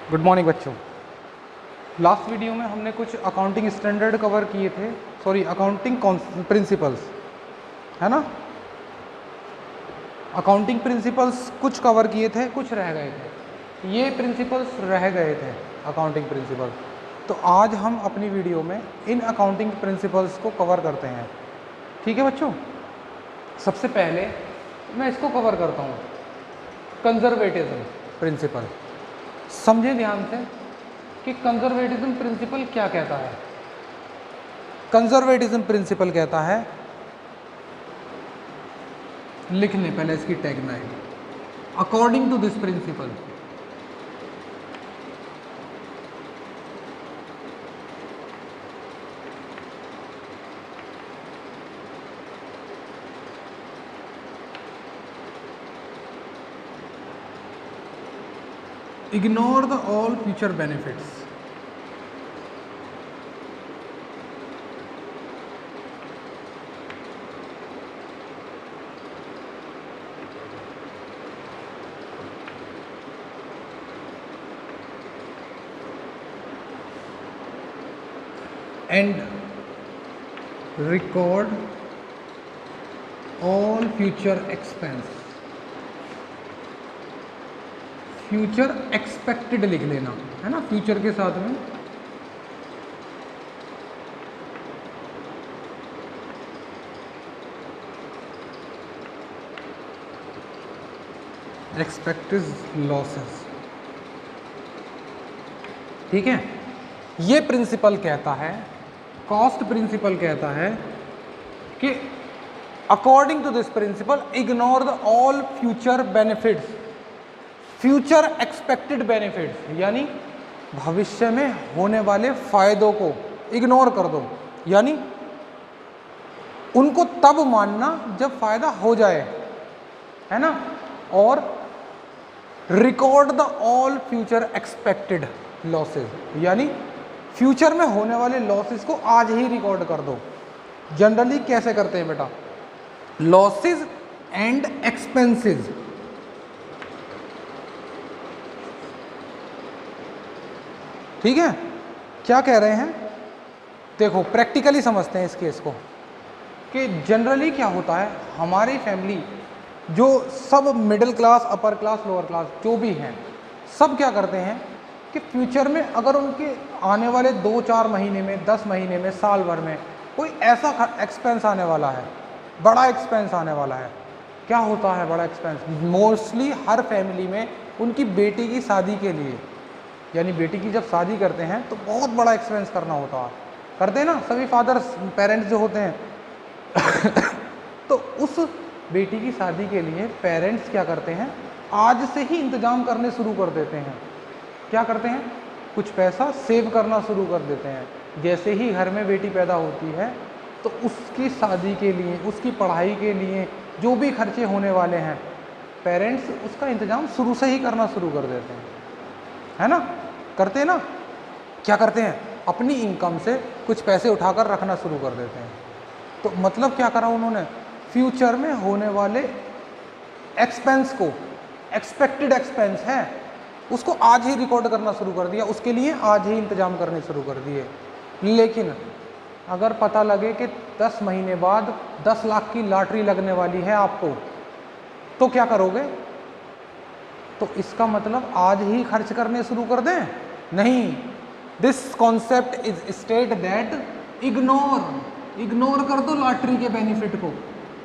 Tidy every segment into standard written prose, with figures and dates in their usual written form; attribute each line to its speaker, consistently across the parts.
Speaker 1: Good morning बच्चों। Last video में हमने कुछ अकाउंटिंग स्टैंडर्ड कवर किए थे, सॉरी अकाउंटिंग प्रिंसिपल्स, है ना। अकाउंटिंग प्रिंसिपल्स कुछ कवर किए थे, कुछ रह गए थे। ये प्रिंसिपल्स रह गए थे अकाउंटिंग प्रिंसिपल। तो आज हम अपनी वीडियो में इन अकाउंटिंग प्रिंसिपल्स को कवर करते हैं। ठीक है बच्चों, सबसे पहले मैं इसको कवर करता हूँ, कंजर्वेटिज्म प्रिंसिपल। समझे ध्यान से कि कंजर्वेटिज्म प्रिंसिपल क्या कहता है। कंजर्वेटिज्म प्रिंसिपल कहता है, लिख लें पहले इसकी tagline, according to this principle ignore the all future benefits. And record all future expense. Future expected लिख लेना, है ना, फ्यूचर के साथ में एक्सपेक्टेड लॉसेस। ठीक है, ये प्रिंसिपल कहता है, कॉस्ट प्रिंसिपल कहता है कि according to this principle ignore the all future benefits, future expected benefits, यानी भविष्य में होने वाले फायदों को इग्नोर कर दो, यानी उनको तब मानना जब फायदा हो जाए, है ना। और record the all future expected losses, यानी फ्यूचर में होने वाले लॉसेस को आज ही रिकॉर्ड कर दो। जनरली कैसे करते हैं बेटा, लॉसेस एंड एक्सपेंसेस। ठीक है, क्या कह रहे हैं, देखो प्रैक्टिकली समझते हैं इस केस को कि जनरली क्या होता है, हमारी फैमिली जो सब middle class, upper class, lower class जो भी हैं, सब क्या करते हैं कि फ्यूचर में अगर उनके आने वाले 2-4 महीने में, 10 महीने में, साल भर में कोई ऐसा एक्सपेंस आने वाला है, बड़ा एक्सपेंस आने वाला है। क्या होता है बड़ा एक्सपेंस, मोस्टली हर फैमिली में उनकी बेटी की शादी के लिए, यानी बेटी की जब शादी करते हैं तो बहुत बड़ा एक्सपेंस करना होता है, करते हैं ना सभी फादर्स, पेरेंट्स जो होते हैं तो उस बेटी की शादी के लिए पेरेंट्स क्या करते हैं, आज से ही इंतजाम करने शुरू कर देते हैं। क्या करते हैं, कुछ पैसा सेव करना शुरू कर देते हैं। जैसे ही घर में बेटी पैदा होती है तो उसकी शादी के लिए, उसकी पढ़ाई के लिए जो भी खर्चे होने वाले हैं, पेरेंट्स उसका इंतजाम शुरू से ही करना शुरू कर देते हैं, है ना, करते हैं ना। क्या करते हैं, अपनी इनकम से कुछ पैसे उठाकर रखना शुरू कर देते हैं। तो मतलब क्या करा उन्होंने, फ्यूचर में होने वाले एक्सपेंस को, एक्सपेक्टेड एक्सपेंस है उसको आज ही रिकॉर्ड करना शुरू कर दिया, उसके लिए आज ही इंतजाम करने शुरू कर दिए। लेकिन अगर पता लगे कि 10 महीने बाद 10 लाख की लॉटरी लगने वाली है आपको, तो क्या करोगे, तो इसका मतलब आज ही खर्च करने शुरू कर दें, नहीं। This concept is state that ignore कर दो लॉटरी के बेनिफिट को,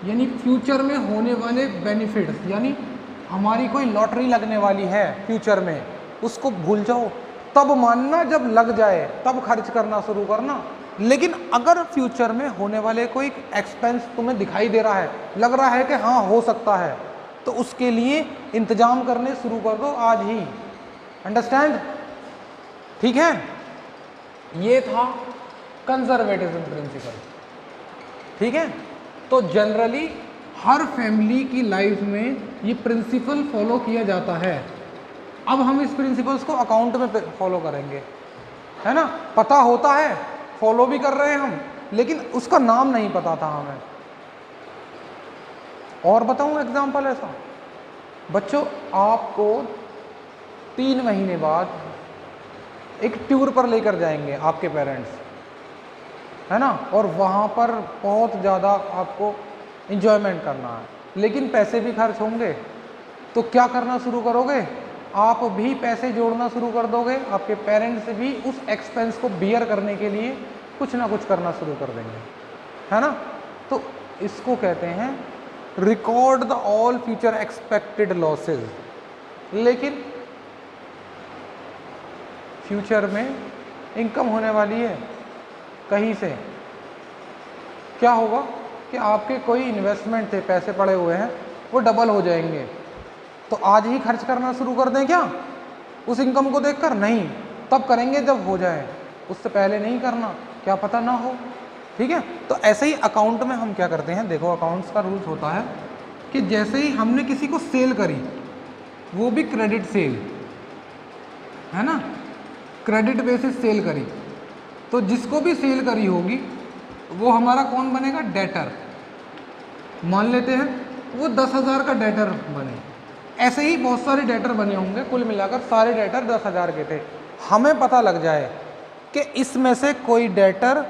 Speaker 1: यानी फ्यूचर में होने वाले बेनिफिट्स, यानी हमारी कोई लॉटरी लगने वाली है फ्यूचर में, उसको भूल जाओ, तब मानना जब लग जाए तब खर्च करना शुरू करना। लेकिन अगर फ्यूचर में होने वाले कोई एक्सपेंस तुम्हें दिखाई दे रहा है, लग रहा है कि हाँ हो सकता है, तो उसके लिए इंतजाम करने शुरू कर दो आज ही। अंडरस्टैंड, ठीक है। ये था कंजर्वेटिज्म प्रिंसिपल। ठीक है, तो जनरली हर फैमिली की लाइफ में ये प्रिंसिपल फॉलो किया जाता है। अब हम इस प्रिंसिपल्स को अकाउंट में फॉलो करेंगे, है ना। पता होता है, फॉलो भी कर रहे हैं हम, लेकिन उसका नाम नहीं पता था हमें। और बताऊं एग्जाम्पल ऐसा, बच्चों आपको 3 महीने बाद एक टूर पर लेकर जाएंगे आपके पेरेंट्स, है ना, और वहाँ पर बहुत ज़्यादा आपको इंजॉयमेंट करना है, लेकिन पैसे भी खर्च होंगे, तो क्या करना शुरू करोगे, आप भी पैसे जोड़ना शुरू कर दोगे, आपके पेरेंट्स भी उस एक्सपेंस को बियर करने के लिए कुछ ना कुछ करना शुरू कर देंगे, है ना। तो इसको कहते हैं record the all future expected losses. लेकिन फ्यूचर में इनकम होने वाली है कहीं से, क्या होगा कि आपके कोई इन्वेस्टमेंट थे, पैसे पड़े हुए हैं, वो डबल हो जाएंगे, तो आज ही खर्च करना शुरू कर दें क्या उस इनकम को देखकर? नहीं, तब करेंगे जब हो जाए, उससे पहले नहीं करना, क्या पता ना हो। ठीक है, तो ऐसे ही अकाउंट में हम क्या करते हैं, देखो अकाउंट्स का रूल्स होता है कि जैसे ही हमने किसी को सेल करी, वो भी क्रेडिट सेल, है ना, क्रेडिट बेसिस सेल करी, तो जिसको भी सेल करी होगी वो हमारा कौन बनेगा, डेटर। मान लेते हैं वो 10,000 का डेटर बने, ऐसे ही बहुत सारे डेटर बने होंगे, कुल मिलाकर सारे डेटर 10,000 के थे। हमें पता लग जाए कि इसमें से कोई डेटर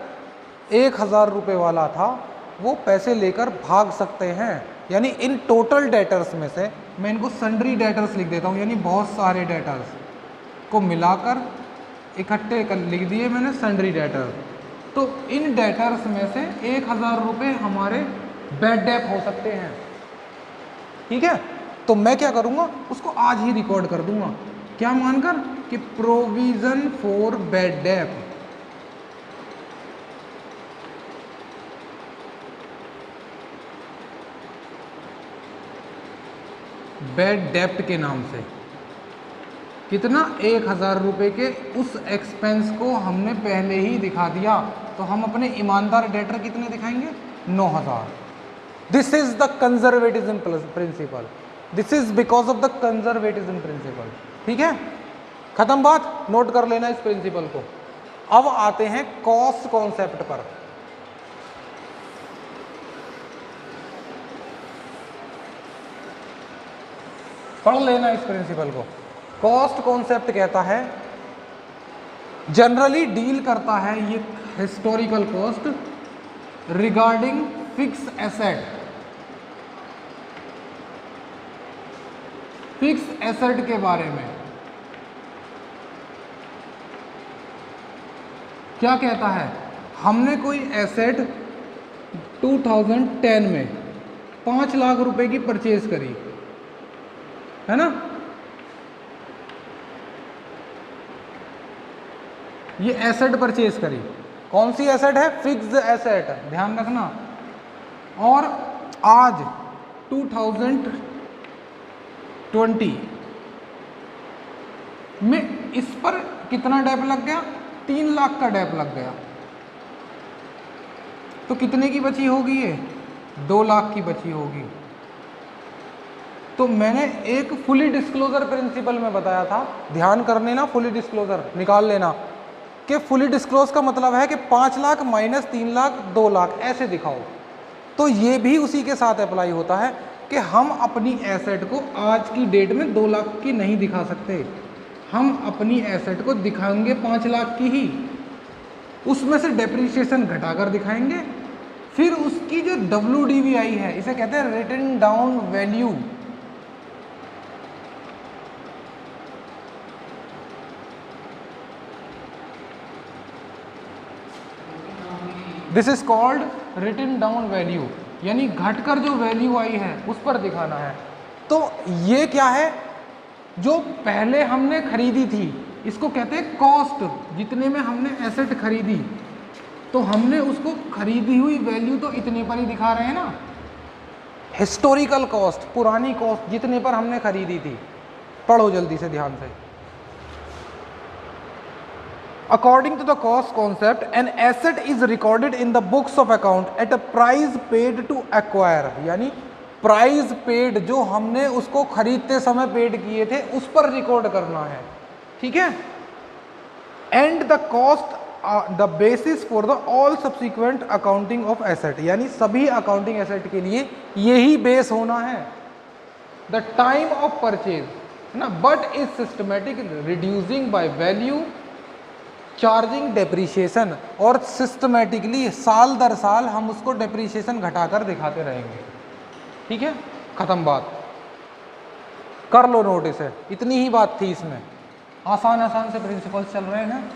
Speaker 1: 1,000 रुपये वाला था, वो पैसे लेकर भाग सकते हैं, यानी इन टोटल डेटर्स में से मैं इनको सन्ड्री डेटर्स लिख देता हूँ, यानी बहुत सारे डेटर्स को मिलाकर इकट्ठे कर लिख दिए मैंने सन्ड्री डेटर। तो इन डेटर्स में से 1,000 रुपये हमारे बैड डेट हो सकते हैं। ठीक है, तो मैं क्या करूँगा, उसको आज ही रिकॉर्ड कर दूंगा, क्या मानकर कि provision for bad debt. Bad डेप्ट के नाम से कितना, 1,000 रुपये के उस एक्सपेंस को हमने पहले ही दिखा दिया, तो हम अपने ईमानदार डेटर कितने दिखाएंगे, 9,000। This is the conservatism principle, this is because of the conservatism principle. ठीक है, खत्म बात, नोट कर लेना इस प्रिंसिपल को। अब आते हैं कॉस्ट कॉन्सेप्ट पर। पढ़ लेना इस प्रिंसिपल को। कॉस्ट कॉन्सेप्ट कहता है, जनरली डील करता है ये historical cost regarding fix asset, fix asset के बारे में। क्या कहता है, हमने कोई एसेट 2010 में 5 लाख रुपए की परचेज करी, है ना, ये एसेट परचेज करी, कौन सी एसेट है, फिक्स्ड एसेट, ध्यान रखना। और आज 2020 में इस पर कितना डेप लग गया, 3 लाख का डेप लग गया, तो कितने की बची होगी ये, 2 लाख की बची होगी। तो मैंने एक फुली डिस्क्लोजर प्रिंसिपल में बताया था, ध्यान कर लेना, फुली डिस्क्लोजर निकाल लेना कि फुली डिस्क्लोज का मतलब है कि 5 लाख माइनस 3 लाख 2 लाख ऐसे दिखाओ। तो ये भी उसी के साथ अप्लाई होता है कि हम अपनी एसेट को आज की डेट में 2 लाख की नहीं दिखा सकते, हम अपनी एसेट को दिखाएंगे 5 लाख की ही, उसमें से डेप्रिसिएशन घटाकर दिखाएंगे, फिर उसकी जो WDVI है, इसे कहते हैं written down value, this is called written down value, यानी घटकर जो वैल्यू आई है उस पर दिखाना है। तो ये क्या है, जो पहले हमने खरीदी थी इसको कहते हैं कॉस्ट, जितने में हमने एसेट खरीदी, तो हमने उसको खरीदी हुई वैल्यू तो इतने पर ही दिखा रहे हैं ना, हिस्टोरिकल कॉस्ट, पुरानी कॉस्ट जितने पर हमने खरीदी थी। पढ़ो जल्दी से ध्यान से। According to the cost concept, an asset is recorded in the books of account at a price paid to acquire, यानी प्राइस पेड जो हमने उसको खरीदते समय पेड किए थे उस पर रिकॉर्ड करना है। ठीक है, and the cost the basis for the all subsequent accounting of asset, यानी सभी अकाउंटिंग एसेट के लिए यही बेस होना है। द टाइम ऑफ परचेज है ना, but is systematic reducing by value charging depreciation, और सिस्टमेटिकली साल दर साल हम उसको डेप्रीशिएशन घटाकर दिखाते रहेंगे। ठीक है, खत्म बात, कर लो नोट इसे, इतनी ही बात थी इसमें, आसान आसान से प्रिंसिपल्स चल रहे हैं।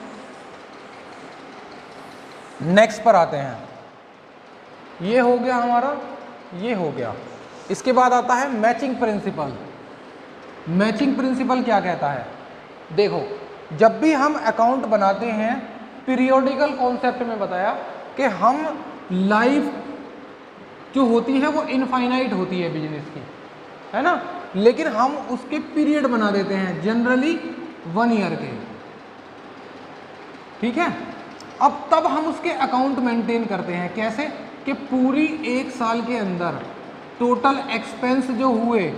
Speaker 1: नेक्स्ट पर आते हैं, ये हो गया हमारा, ये हो गया। इसके बाद आता है मैचिंग प्रिंसिपल। मैचिंग प्रिंसिपल क्या कहता है? देखो, जब भी हम अकाउंट बनाते हैं, पीरियोडिकल कॉन्सेप्ट में बताया कि हम लाइफ जो होती है वो इनफाइनाइट होती है बिजनेस की, है ना, लेकिन हम उसके पीरियड बना देते हैं, जनरली 1 ईयर के। ठीक है, अब तब हम उसके अकाउंट मेंटेन करते हैं कैसे, कि पूरी 1 साल के अंदर टोटल एक्सपेंस जो हुए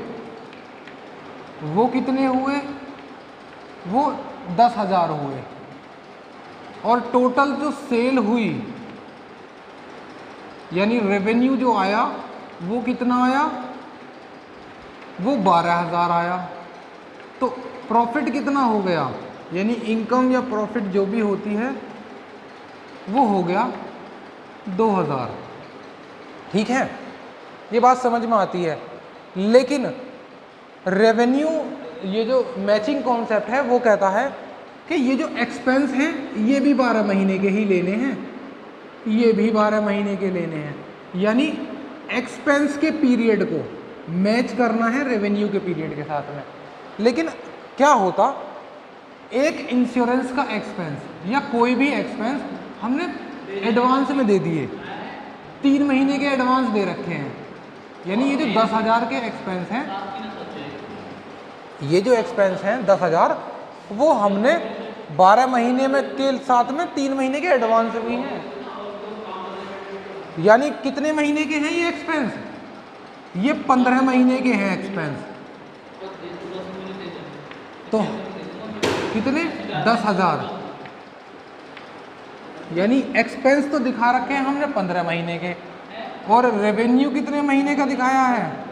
Speaker 1: वो कितने हुए, वो 10,000 हुए, और टोटल जो सेल हुई यानी रेवेन्यू जो आया वो कितना आया, वो 12,000 आया। तो प्रॉफिट कितना हो गया, यानी इनकम या प्रॉफिट जो भी होती है वो हो गया 2,000। ठीक है, ये बात समझ में आती है। लेकिन रेवेन्यू, ये जो मैचिंग कॉन्सेप्ट है वो कहता है कि ये जो एक्सपेंस हैं ये भी 12 महीने के ही लेने हैं, ये भी 12 महीने के लेने हैं, यानी एक्सपेंस के पीरियड को मैच करना है रेवेन्यू के पीरियड के साथ में। लेकिन क्या होता, एक इंश्योरेंस का एक्सपेंस या कोई भी एक्सपेंस हमने एडवांस में दे दिए, 3 महीने के एडवांस दे रखे हैं, यानी ये जो 10,000 के एक्सपेंस हैं, ये जो एक्सपेंस हैं 10,000, वो हमने 12 महीने में के साथ में 3 महीने के एडवांस भी हैं, यानी कितने महीने के हैं ये एक्सपेंस, ये 15 महीने के हैं एक्सपेंस। तो कितने, 10,000, यानी एक्सपेंस तो दिखा रखे हैं हमने 15 महीने के, और रेवेन्यू कितने महीने का दिखाया है,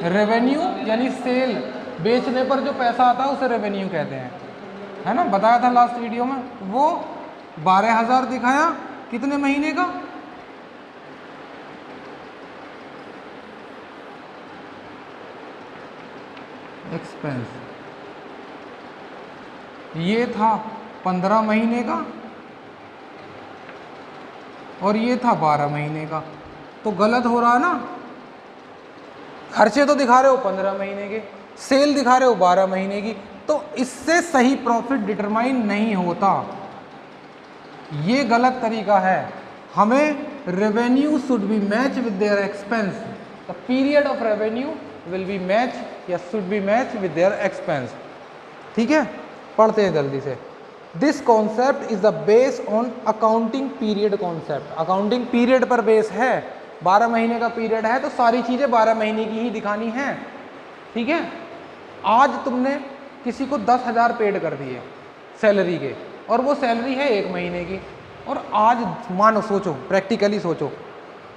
Speaker 1: रेवेन्यू यानी सेल, बेचने पर जो पैसा आता है उसे रेवेन्यू कहते हैं, है ना, बताया था लास्ट वीडियो में। वो 12,000 दिखाया, कितने महीने का, एक्सपेंस, ये था 15 महीने का और ये था 12 महीने का। तो गलत हो रहा है ना, खर्चे तो दिखा रहे हो 15 महीने के, सेल दिखा रहे हो 12 महीने की, तो इससे सही प्रॉफिट डिटरमाइन नहीं होता, ये गलत तरीका है। हमें revenue should be match with their expense, the period of revenue will be match या should be match with their expense. ठीक है, पढ़ते हैं जल्दी से। This concept is the base on accounting period concept. Accounting period पर base है, 12 महीने का पीरियड है तो सारी चीज़ें 12 महीने की ही दिखानी है। ठीक है, आज तुमने किसी को 10,000 पेड कर दिए सैलरी के, और वो सैलरी है 1 महीने की, और आज मानो, सोचो, प्रैक्टिकली सोचो,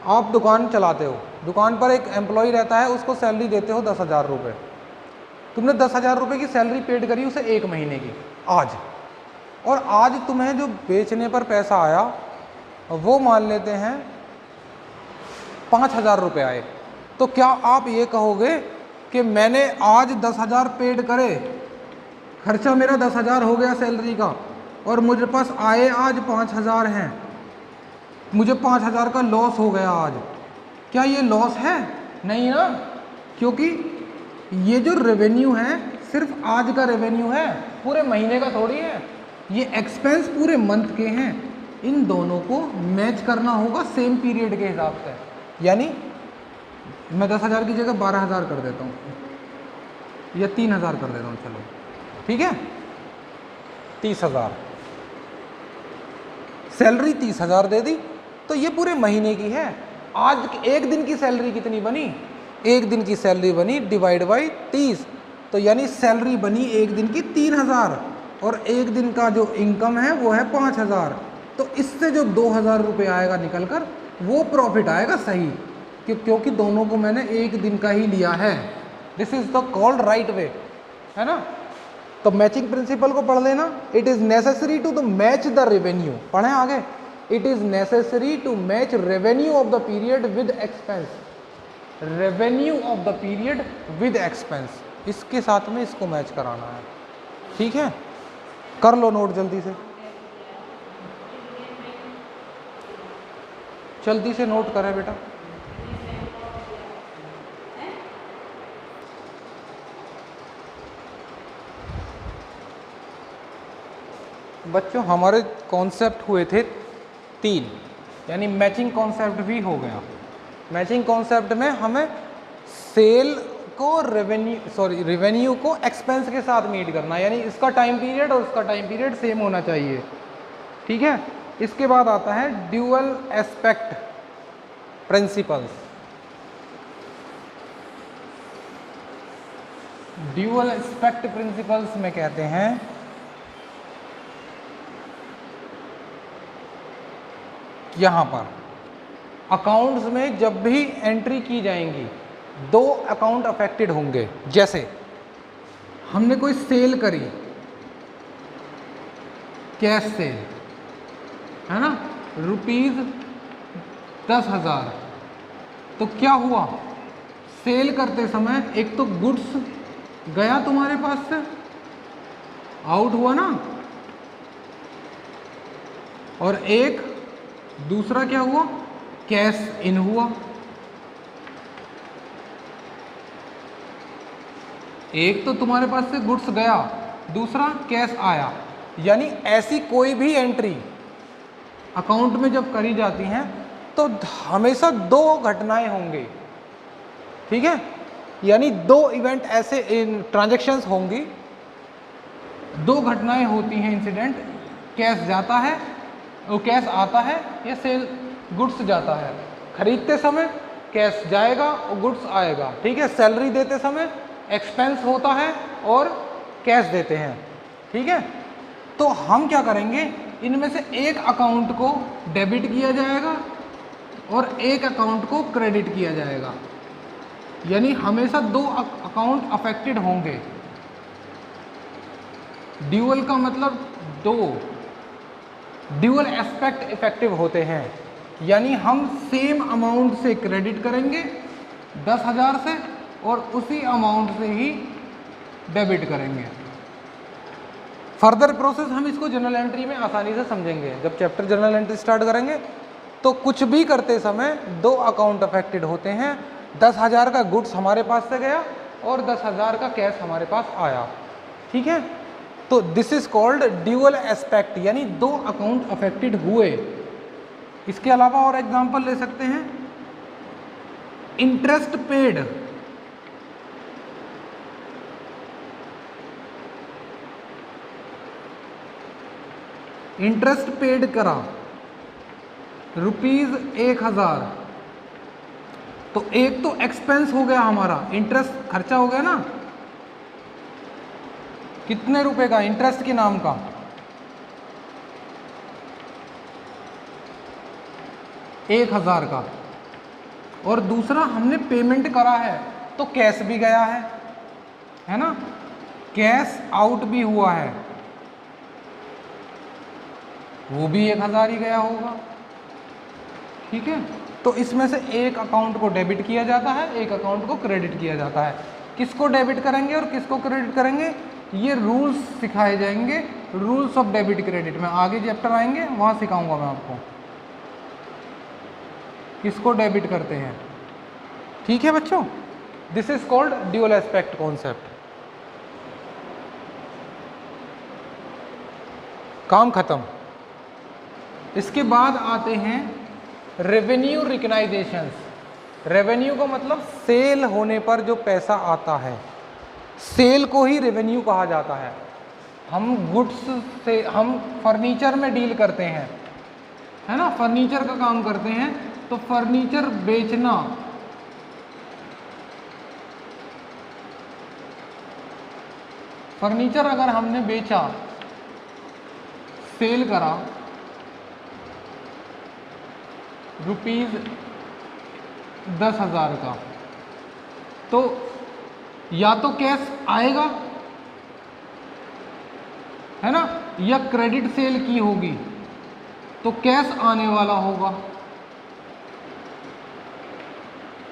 Speaker 1: आप दुकान चलाते हो, दुकान पर एक एम्प्लॉय रहता है, उसको सैलरी देते हो 10,000 रुपये, तुमने 10,000 रुपये की सैलरी पेड करी उसे 1 महीने की आज, और आज तुम्हें जो बेचने पर पैसा आया वो मान लेते हैं 5,000 रुपये आए, तो क्या आप ये कहोगे कि मैंने आज 10,000 पेड करे, खर्चा मेरा 10,000 हो गया सैलरी का, और मुझे पास आए आज 5,000 हैं, मुझे 5,000 का लॉस हो गया आज, क्या ये लॉस है? नहीं ना, क्योंकि ये जो रेवेन्यू है सिर्फ आज का रेवेन्यू है, पूरे महीने का थोड़ी है, ये एक्सपेंस पूरे मंथ के हैं। इन दोनों को मैच करना होगा सेम पीरियड के हिसाब से, यानी मैं 10,000 की जगह 12,000 कर देता हूँ या 3,000 कर देता हूँ, चलो ठीक है, 30,000 सैलरी 30,000 दे दी, तो ये पूरे महीने की है। आज एक दिन की सैलरी कितनी बनी, एक दिन की सैलरी बनी डिवाइड बाई 30, तो यानी सैलरी बनी एक दिन की 3,000, और एक दिन का जो इनकम है वो है 5,000, तो इससे जो 2,000 रुपये आएगा निकल कर वो प्रॉफिट आएगा सही, क्योंकि दोनों को मैंने एक दिन का ही लिया है। This is the called right way, है ना। तो मैचिंग प्रिंसिपल को पढ़ लेना। It is necessary to the match the revenue, पढ़े आगे, it is necessary to match revenue of the period with expense, revenue of the period with expense, इसके साथ में इसको मैच कराना है। ठीक है, कर लो नोट जल्दी से, जल्दी से नोट करें बेटा। बच्चों हमारे कॉन्सेप्ट हुए थे 3, यानी मैचिंग कॉन्सेप्ट भी हो गया। मैचिंग कॉन्सेप्ट में हमें सेल को रेवेन्यू को एक्सपेंस के साथ मीट करना, यानी इसका टाइम पीरियड और उसका टाइम पीरियड सेम होना चाहिए। ठीक है, इसके बाद आता है dual aspect principles. Dual aspect principles में कहते हैं यहाँ पर अकाउंट्स में जब भी एंट्री की जाएंगी 2 अकाउंट अफेक्टेड होंगे। जैसे हमने कोई सेल करी, कैश सेल है ना, ₹10,000, तो क्या हुआ, सेल करते समय एक तो गुड्स गया तुम्हारे पास से, आउट हुआ ना, और एक दूसरा क्या हुआ, कैश इन हुआ। एक तो तुम्हारे पास से गुड्स गया, दूसरा कैश आया। यानी ऐसी कोई भी एंट्री अकाउंट में जब करी जाती हैं तो हमेशा 2 घटनाएं होंगी। ठीक है, यानी 2 इवेंट ऐसे ट्रांजैक्शंस होंगी, 2 घटनाएं होती हैं, इंसिडेंट, कैश जाता है वो कैश आता है या सेल गुड्स जाता है। खरीदते समय कैश जाएगा और गुड्स आएगा। ठीक है, सैलरी देते समय एक्सपेंस होता है और कैश देते हैं। ठीक है, तो हम क्या करेंगे, इनमें से एक अकाउंट को डेबिट किया जाएगा और एक अकाउंट को क्रेडिट किया जाएगा, यानी हमेशा 2 अकाउंट अफेक्टेड होंगे। ड्यूअल का मतलब 2, ड्यूअल एस्पेक्ट इफेक्टिव होते हैं, यानी हम सेम अमाउंट से क्रेडिट करेंगे 10,000 से और उसी अमाउंट से ही डेबिट करेंगे। फर्दर प्रोसेस हम इसको जर्नल एंट्री में आसानी से समझेंगे। जब चैप्टर जर्नल एंट्री स्टार्ट करेंगे तो कुछ भी करते समय 2 अकाउंट अफेक्टेड होते हैं। 10,000 का गुड्स हमारे पास से गया और 10,000 का कैश हमारे पास आया। ठीक है, तो this is called dual aspect, यानी 2 अकाउंट अफेक्टेड हुए। इसके अलावा और एग्जांपल ले सकते हैं, इंटरेस्ट पेड, इंटरेस्ट पेड करा ₹1,000, तो एक तो एक्सपेंस हो गया हमारा, इंटरेस्ट खर्चा हो गया ना, कितने रुपए का, इंटरेस्ट के नाम का, 1,000 का, और दूसरा हमने पेमेंट करा है तो कैश भी गया है ना, कैश आउट भी हुआ है, वो भी 1,000 ही गया होगा। ठीक है, तो इसमें से एक अकाउंट को डेबिट किया जाता है, एक अकाउंट को क्रेडिट किया जाता है। किसको डेबिट करेंगे और किसको क्रेडिट करेंगे, ये रूल्स सिखाए जाएंगे, रूल्स ऑफ डेबिट क्रेडिट में आगे चैप्टर आएंगे, वहाँ सिखाऊंगा मैं आपको किसको डेबिट करते हैं। ठीक है बच्चों, this is called dual aspect concept. काम खत्म। इसके बाद आते हैं रेवेन्यू रिकग्नाइजेशंस। रेवेन्यू का मतलब सेल होने पर जो पैसा आता है, सेल को ही रेवेन्यू कहा जाता है। हम गुड्स से, हम फर्नीचर में डील करते हैं, है ना, फर्नीचर का काम करते हैं, तो फर्नीचर बेचना, फर्नीचर अगर हमने बेचा, सेल करा ₹10,000 का, तो या तो कैश आएगा है ना, या क्रेडिट सेल की होगी तो कैश आने वाला होगा।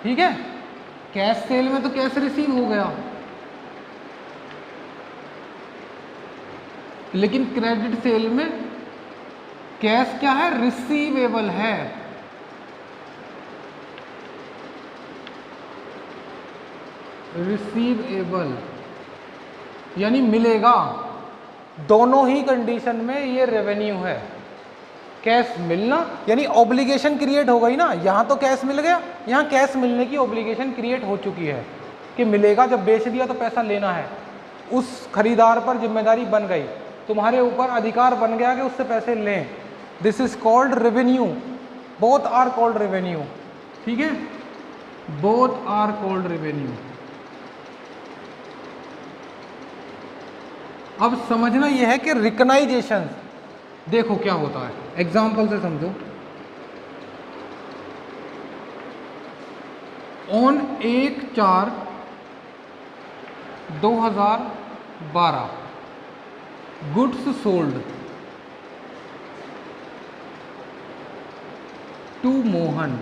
Speaker 1: ठीक है, कैश सेल में तो कैश रिसीव हो गया, लेकिन क्रेडिट सेल में कैश क्या है, रिसीवेबल है। रिसीवेबल यानी मिलेगा। दोनों ही कंडीशन में ये रेवेन्यू है। कैश मिलना यानी ऑब्लिगेशन क्रिएट हो गई ना, यहां तो कैश मिल गया, यहां कैश मिलने की ऑब्लिगेशन क्रिएट हो चुकी है कि मिलेगा, जब बेच दिया तो पैसा लेना है। उस खरीदार पर जिम्मेदारी बन गई, तुम्हारे ऊपर अधिकार बन गया कि उससे पैसे लें। This is called revenue, both are called revenue. ठीक है, बोथ आर कॉल्ड रेवेन्यू। अब समझना यह है कि रिकग्नाइजेशन देखो क्या होता है, एग्जाम्पल से समझो। On 1/4/2012 goods sold to Mohan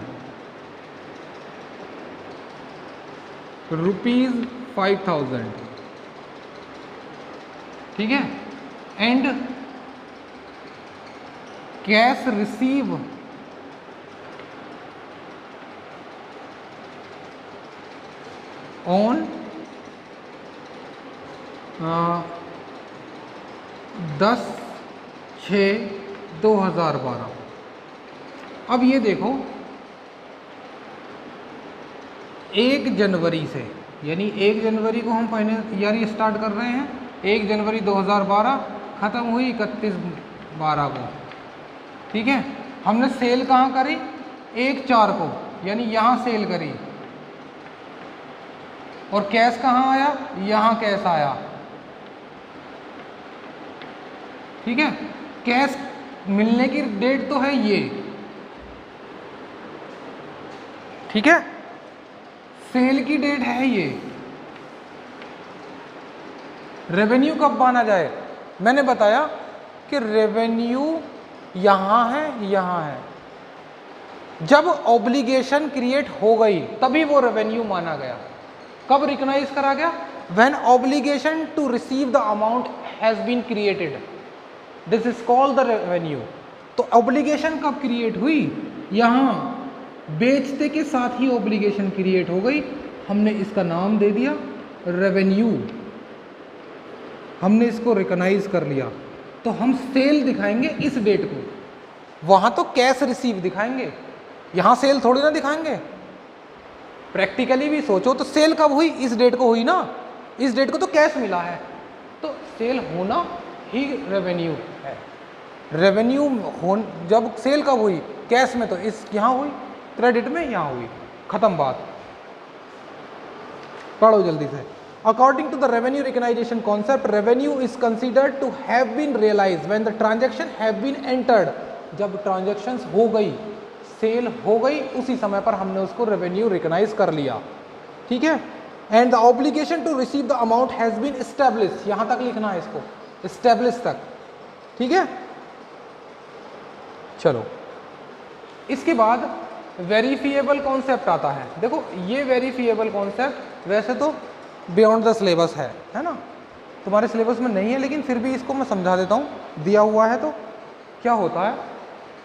Speaker 1: ₹5,000। ठीक है, एंड कैश रिसीव ऑन 10/6/2012। अब ये देखो 1 जनवरी से, यानी 1 जनवरी को हम फाइनेंस ईयर स्टार्ट कर रहे हैं, 1 जनवरी 2012 ख़त्म हुई 31/12 को। ठीक है, हमने सेल कहाँ करी, 1/4 को, यानी यहाँ सेल करी, और कैश कहाँ आया, यहाँ कैश आया। ठीक है, कैश मिलने की डेट तो है ये। ठीक है, सेल की डेट है ये। रेवेन्यू कब माना जाए, मैंने बताया कि रेवेन्यू यहां है, यहां है। जब ऑब्लिगेशन क्रिएट हो गई तभी वो रेवेन्यू माना गया। कब रिकॉग्नाइज करा गया, when obligation to receive the amount has been created, this is called the revenue. तो ऑब्लिगेशन कब क्रिएट हुई, यहां बेचते के साथ ही ऑब्लिगेशन क्रिएट हो गई, हमने इसका नाम दे दिया रेवेन्यू, हमने इसको रिकॉग्नाइज कर लिया। तो हम सेल दिखाएंगे इस डेट को, वहां तो कैश रिसीव दिखाएंगे, यहां सेल थोड़ी ना दिखाएंगे। प्रैक्टिकली भी सोचो तो सेल कब हुई, इस डेट को हुई ना, इस डेट को तो कैश मिला है, तो सेल होना ही रेवेन्यू है। रेवेन्यू हो जब सेल कब हुई, कैश में, तो इस यहां हुई, क्रेडिट में यहां हुई, खत्म बात। पढ़ो जल्दी से। According to the revenue recognition concept, revenue is considered to have been realized when the transaction have been entered। जब transactions हो गई, सेल हो गई, उसी समय पर हमने उसको रेवेन्यू रिकॉग्नाइज कर लिया। ठीक है, and the obligation to receive the amount has been establish, यहां तक लिखना है इसको, एस्टैब्लिश तक। ठीक है, चलो इसके बाद वेरीफिएबल कॉन्सेप्ट आता है। देखो ये वेरीफिएबल कॉन्सेप्ट वैसे तो बियॉन्ड द सिलेबस है ना, तुम्हारे सिलेबस में नहीं है, लेकिन फिर भी इसको मैं समझा देता हूँ, दिया हुआ है। तो क्या होता है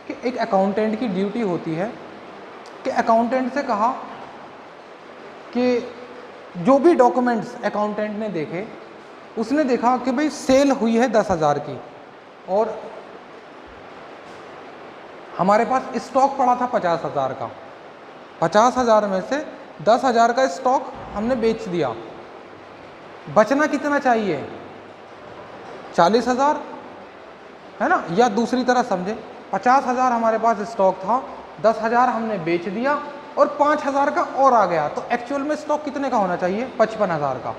Speaker 1: कि एक अकाउंटेंट की ड्यूटी होती है कि अकाउंटेंट से कहा कि जो भी डॉक्यूमेंट्स अकाउंटेंट ने देखे, उसने देखा कि भाई सेल हुई है 10,000 की और हमारे पास स्टॉक पड़ा था 50,000 का, 50,000 में से 10,000 का स्टॉक हमने बेच दिया, बचना कितना चाहिए, 40,000 है ना। या दूसरी तरह समझे, 50,000 हमारे पास स्टॉक था, 10,000 हमने बेच दिया और 5,000 का और आ गया, तो एक्चुअल में स्टॉक कितने का होना चाहिए, 55,000 का।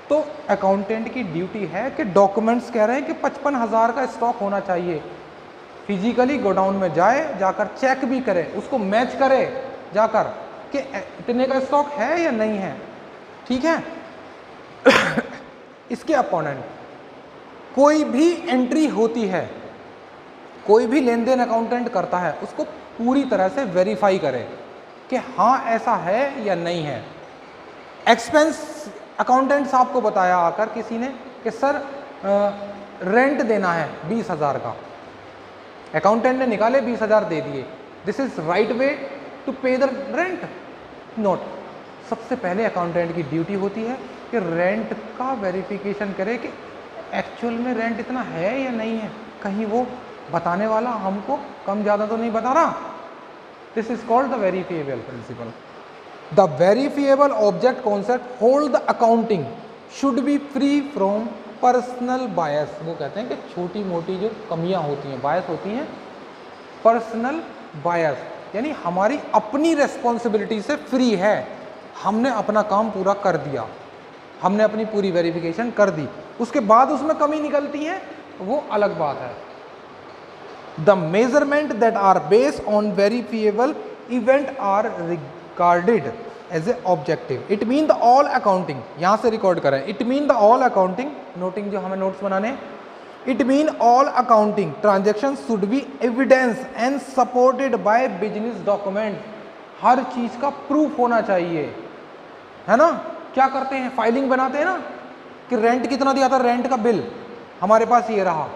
Speaker 1: तो अकाउंटेंट की ड्यूटी है कि डॉक्यूमेंट्स कह रहे हैं कि 55,000 का स्टॉक होना चाहिए, फिजिकली गोडाउन में जाए, जाकर चेक भी करे, उसको मैच करे जाकर कि इतने का स्टॉक है या नहीं है। ठीक है इसके अपोनेंट कोई भी एंट्री होती है, कोई भी लेन देन अकाउंटेंट करता है, उसको पूरी तरह से वेरीफाई करे कि हाँ ऐसा है या नहीं है। एक्सपेंस अकाउंटेंट साहब को बताया आकर किसी ने कि सर रेंट देना है 20,000 का, अकाउंटेंट ने निकाले 20,000 दे दिए, this is right way to pay the rent? Note. सबसे पहले अकाउंटेंट की ड्यूटी होती है कि रेंट का वेरिफिकेशन करे कि एक्चुअल में रेंट इतना है या नहीं है, कहीं वो बताने वाला हमको कम ज़्यादा तो नहीं बता रहा। This is called the verifiable principle. The verifiable object concept hold the accounting should be free from personal bias. वो कहते हैं कि छोटी मोटी जो कमियां होती हैं, बायस होती हैं, पर्सनल बायस यानी हमारी अपनी रेस्पॉन्सिबिलिटी से फ्री है, हमने अपना काम पूरा कर दिया, हमने अपनी पूरी वेरिफिकेशन कर दी, उसके बाद उसमें कमी निकलती है वो अलग बात है। The measurement that are based on verifiable event are regarded as a objective. It mean the all accounting, यहाँ से रिकॉर्ड करें, it mean the all accounting, noting जो हमें नोट्स बनाने, it mean all accounting transaction should be evidence and supported by business document. हर चीज का proof होना चाहिए, है ना। क्या करते हैं, फाइलिंग बनाते हैं ना कि रेंट कितना दिया था, रेंट का बिल हमारे पास ये रहा,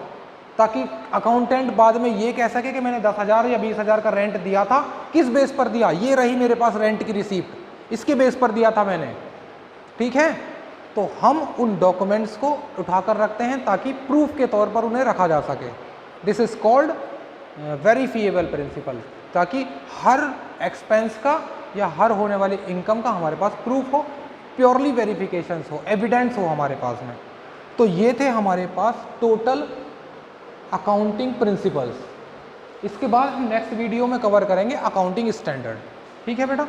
Speaker 1: ताकि अकाउंटेंट बाद में ये कह सके कि मैंने 10,000 या 20,000 का रेंट दिया था, किस बेस पर दिया, ये रही मेरे पास रेंट की रिसीप्ट, इसके बेस पर दिया था मैंने, ठीक है। तो हम उन डॉक्यूमेंट्स को उठाकर रखते हैं ताकि प्रूफ के तौर पर उन्हें रखा जा सके। This is called verifiable principle, ताकि हर एक्सपेंस का या हर होने वाली इनकम का हमारे पास प्रूफ हो, प्योरली वेरिफिकेशंस हो, एविडेंस हो हमारे पास में। तो ये थे हमारे पास टोटल अकाउंटिंग प्रिंसिपल्स। इसके बाद हम नेक्स्ट वीडियो में कवर करेंगे अकाउंटिंग स्टैंडर्ड। ठीक है बेटा।